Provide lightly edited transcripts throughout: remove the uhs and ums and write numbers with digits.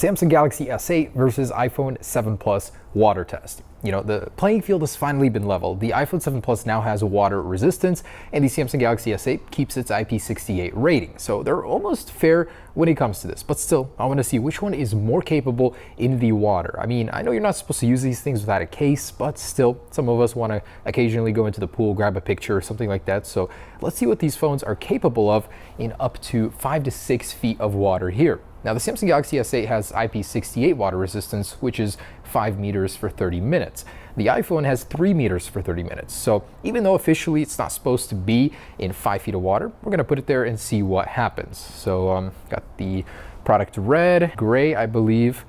Samsung Galaxy S8 versus iPhone 7 Plus water test. You know, the playing field has finally been leveled. The iPhone 7 Plus now has water resistance, and the Samsung Galaxy S8 keeps its IP68 rating. So they're almost fair when it comes to this. But still, I want to see which one is more capable in the water. I mean, I know you're not supposed to use these things without a case, but still, some of us want to occasionally go into the pool, grab a picture or something like that. So let's see what these phones are capable of in up to 5 to 6 feet of water here. Now, the Samsung Galaxy S8 has IP68 water resistance, which is 5 meters for 30 minutes. The iPhone has 3 meters for 30 minutes. So even though officially it's not supposed to be in 5 feet of water, we're gonna put it there and see what happens. So got the product red, gray, I believe.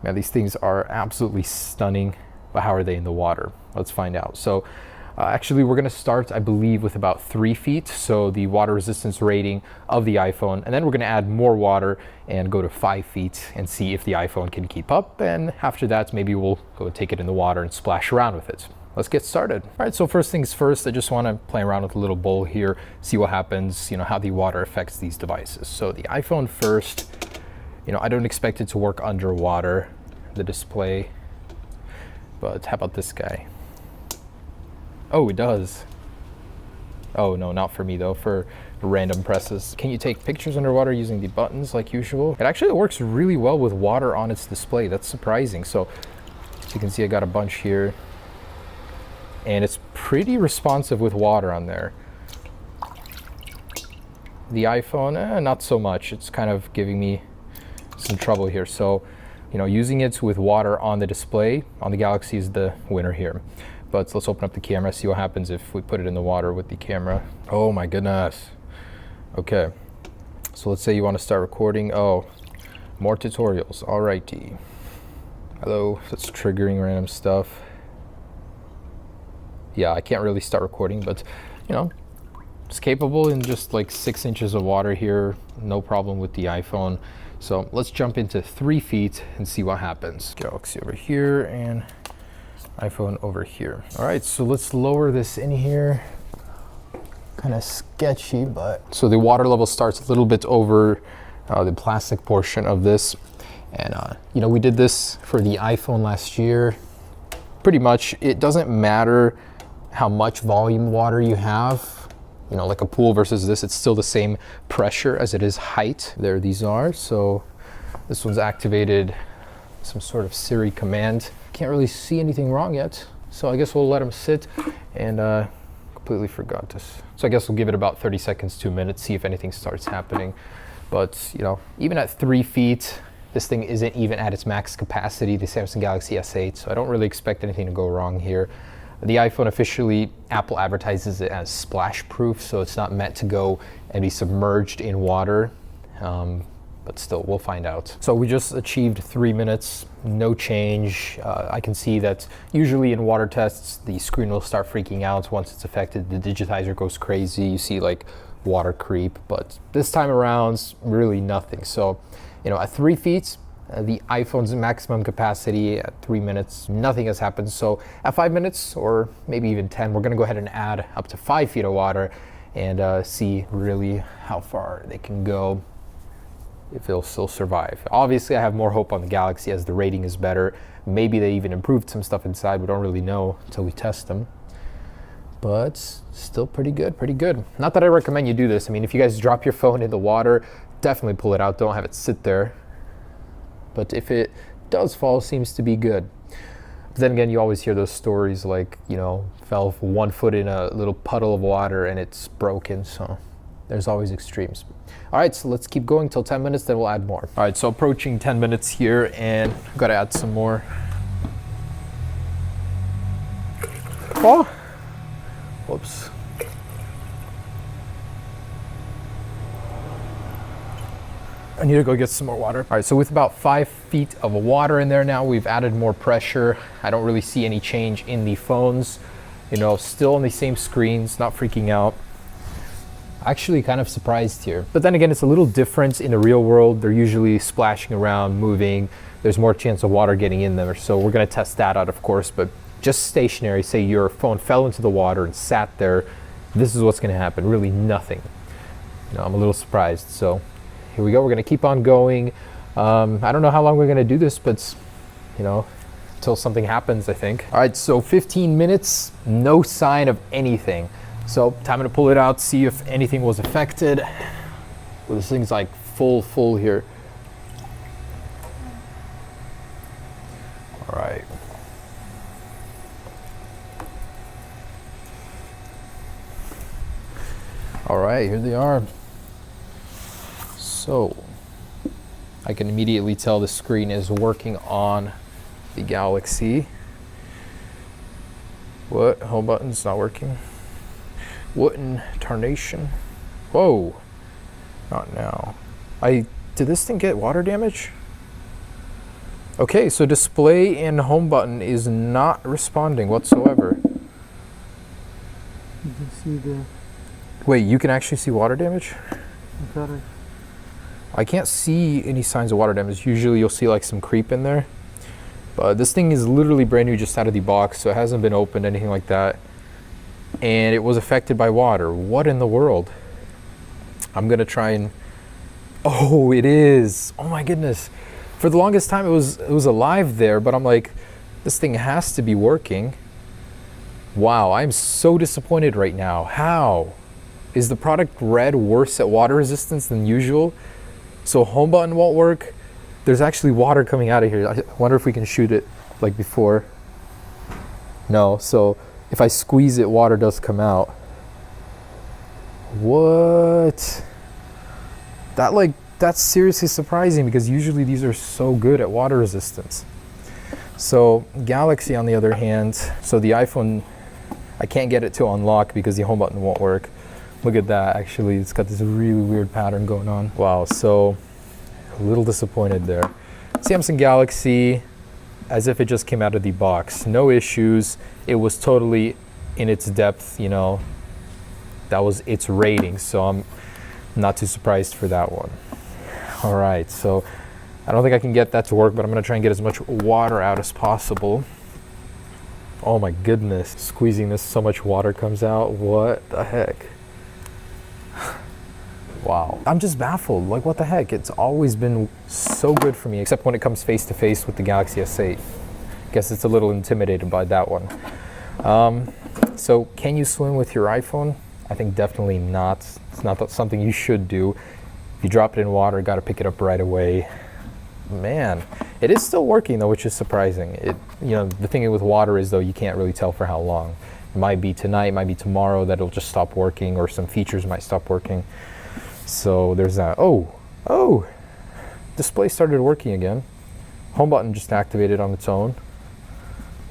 Man, these things are absolutely stunning, but how are they in the water? Let's find out. So actually, we're gonna start, I believe, with about 3 feet, so the water resistance rating of the iPhone, and then we're gonna add more water and go to 5 feet and see if the iPhone can keep up, and after that, maybe we'll go take it in the water and splash around with it. Let's get started. All right, so first things first, I just wanna play around with a little bowl here, see what happens, you know, how the water affects these devices. So the iPhone first, you know, I don't expect it to work underwater, the display, but how about this guy? Oh, it does. Oh no, not for me though, for random presses. Can you take pictures underwater using the buttons like usual? It actually works really well with water on its display. That's surprising. So as you can see, I got a bunch here and it's pretty responsive with water on there. The iPhone, not so much. It's kind of giving me some trouble here. So, you know, using it with water on the display on the Galaxy is the winner here. But let's open up the camera, see what happens if we put it in the water with the camera. Oh my goodness. Okay, so let's say you want to start recording. Oh, more tutorials, alrighty. Hello, that's triggering random stuff. Yeah, I can't really start recording, but you know, it's capable in just like 6 inches of water here. No problem with the iPhone. So let's jump into 3 feet and see what happens. Galaxy over here and iPhone over here. All right, so let's lower this in here. Kind of sketchy, but. So the water level starts a little bit over the plastic portion of this. And you know, we did this for the iPhone last year. Pretty much, it doesn't matter how much volume water you have. You know, like a pool versus this, it's still the same pressure as it is height. There these are. So this one's activated some sort of Siri command. Can't really see anything wrong yet, so I guess we'll let them sit. And completely forgot this. So I guess we'll give it about 30 seconds to a minute, see if anything starts happening. But you know, even at 3 feet, this thing isn't even at its max capacity, the Samsung Galaxy S8, so I don't really expect anything to go wrong here. The iPhone officially, Apple advertises it as splash proof, so it's not meant to go and be submerged in water. But still, we'll find out. So we just achieved 3 minutes, no change. I can see that usually in water tests, the screen will start freaking out once it's affected. The digitizer goes crazy. You see like water creep, but this time around, really nothing. So, you know, at 3 feet, the iPhone's maximum capacity at 3 minutes, nothing has happened. So at 5 minutes or maybe even 10, we're gonna go ahead and add up to 5 feet of water and see really how far they can go, if it'll still survive. Obviously, I have more hope on the Galaxy as the rating is better. Maybe they even improved some stuff inside. We don't really know until we test them. But still pretty good, pretty good. Not that I recommend you do this. I mean, if you guys drop your phone in the water, definitely pull it out. Don't have it sit there. But if it does fall, seems to be good. But then again, you always hear those stories like, you know, fell 1 foot in a little puddle of water and it's broken, so there's always extremes. All right, so let's keep going till 10 minutes, then we'll add more. All right, so approaching 10 minutes here and I've got to add some more. Oh, whoops. I need to go get some more water. All right, so with about 5 feet of water in there now, we've added more pressure. I don't really see any change in the phones. You know, still on the same screens, not freaking out. Actually kind of surprised here. But then again, it's a little different in the real world. They're usually splashing around, moving. There's more chance of water getting in there. So we're gonna test that out, of course, but just stationary, say your phone fell into the water and sat there, this is what's gonna happen, really nothing. You know, I'm a little surprised. So here we go, we're gonna keep on going. I don't know how long we're gonna do this, but you know, until something happens, I think. All right, so 15 minutes, no sign of anything. So time to pull it out, see if anything was affected. Well, this thing's like full here. All right. All right, here they are. So I can immediately tell the screen is working on the Galaxy. What? Home button's not working? What in tarnation? Whoa. Not now. Did this thing get water damage? Okay, so display and home button is not responding whatsoever. You can see the... Wait, you can actually see water damage? Correct. I can't see any signs of water damage. Usually you'll see like some creep in there. But this thing is literally brand new, just out of the box, so it hasn't been opened, anything like that. And it was affected by water. What in the world? I'm gonna try and... Oh, it is. Oh my goodness. For the longest time it was alive there, but I'm like, this thing has to be working. Wow, I'm so disappointed right now. How? Is the product Red worse at water resistance than usual? So home button won't work. There's actually water coming out of here. I wonder if we can shoot it like before. No, so if I squeeze it, water does come out. What? That's seriously surprising, because usually these are so good at water resistance. So Galaxy on the other hand, so the iPhone, I can't get it to unlock because the home button won't work. Look at that, actually, it's got this really weird pattern going on. Wow, so a little disappointed there. Samsung Galaxy, as if it just came out of the box. No issues, it was totally in its depth, you know, that was its rating, so I'm not too surprised for that one. All right, so I don't think I can get that to work, but I'm gonna try and get as much water out as possible. Oh my goodness, squeezing this, so much water comes out. What the heck? Wow, I'm just baffled. Like, what the heck? It's always been so good for me, except when it comes face to face with the Galaxy S8. Guess it's a little intimidated by that one. So can you swim with your iPhone? I think definitely not. It's not something you should do. If you drop it in water, got to pick it up right away. Man, it is still working though, which is surprising. You know, the thing with water is though, you can't really tell for how long. It might be tonight, it might be tomorrow that it'll just stop working, or some features might stop working. So there's that. Oh, display started working again. Home button just activated on its own.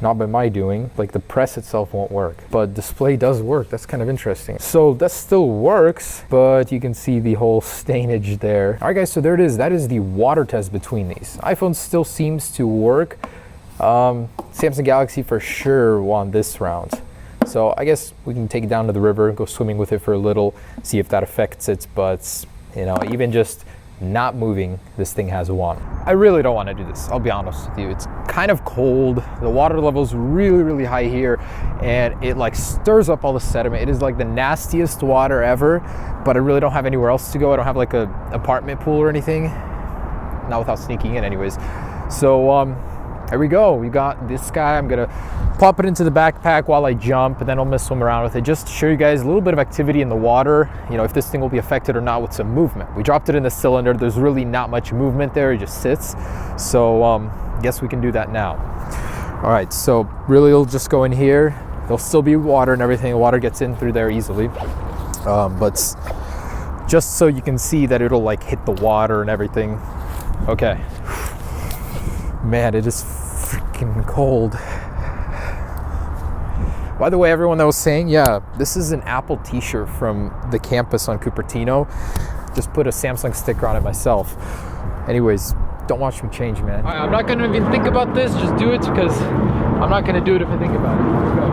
Not by my doing, like the press itself won't work, but display does work. That's kind of interesting. So that still works, but you can see the whole stainage there. All right guys, so there it is. That is the water test between these. iPhone still seems to work. Samsung Galaxy for sure won this round. So I guess we can take it down to the river, go swimming with it for a little, see if that affects it. But you know, even just not moving, this thing has won. I really don't want to do this, I'll be honest with you. It's kind of cold, the water level's really high here, and it like stirs up all the sediment. It is like the nastiest water ever, but I really don't have anywhere else to go. I don't have like a apartment pool or anything, not without sneaking in anyways. So there we go, we got this guy. I'm gonna pop it into the backpack while I jump, and then I'm gonna swim around with it just to show you guys a little bit of activity in the water, you know, if this thing will be affected or not with some movement. We dropped it in the cylinder, there's really not much movement there, it just sits. So guess we can do that now. All right, so really it'll just go in here. There'll still be water and everything, the water gets in through there easily. But just so you can see that it'll like hit the water and everything. Okay. Man, it is freaking cold. By the way, everyone that was saying, yeah, this is an Apple t-shirt from the campus on Cupertino. Just put a Samsung sticker on it myself. Anyways, don't watch me change, man. All right, I'm not gonna even think about this, just do it, because I'm not gonna do it if I think about it. Let's go.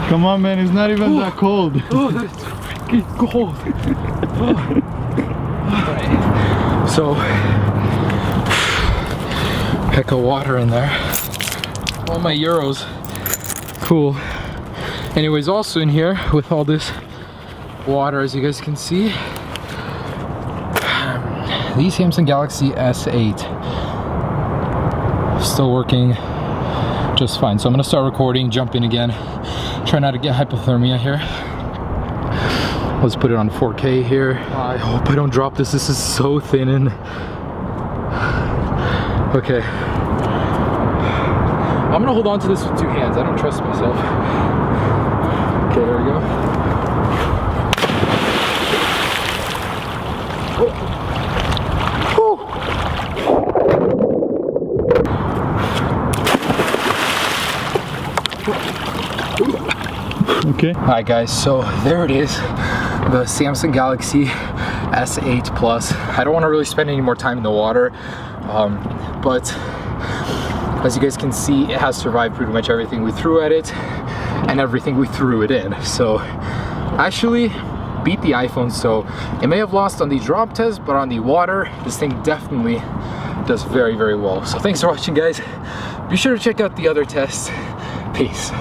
Come on, man, it's not even that cold. Oh, that's freaking cold. Alright, so heck of water in there. All my euros. Cool. Anyways, also in here with all this water, as you guys can see, the Samsung Galaxy S8 still working just fine. So I'm gonna start recording, jump in again, try not to get hypothermia here. Let's put it on 4K here. I hope I don't drop this. This is so thin and okay. I'm gonna hold on to this with 2 hands. I don't trust myself. Okay, there we go. Okay. Alright guys, so there it is, the Samsung Galaxy S8 Plus. I don't want to really spend any more time in the water, but as you guys can see, it has survived pretty much everything we threw at it and everything we threw it in. So actually beat the iPhone. So it may have lost on the drop test, but on the water, this thing definitely does very, very well. So thanks for watching, guys. Be sure to check out the other tests. Peace.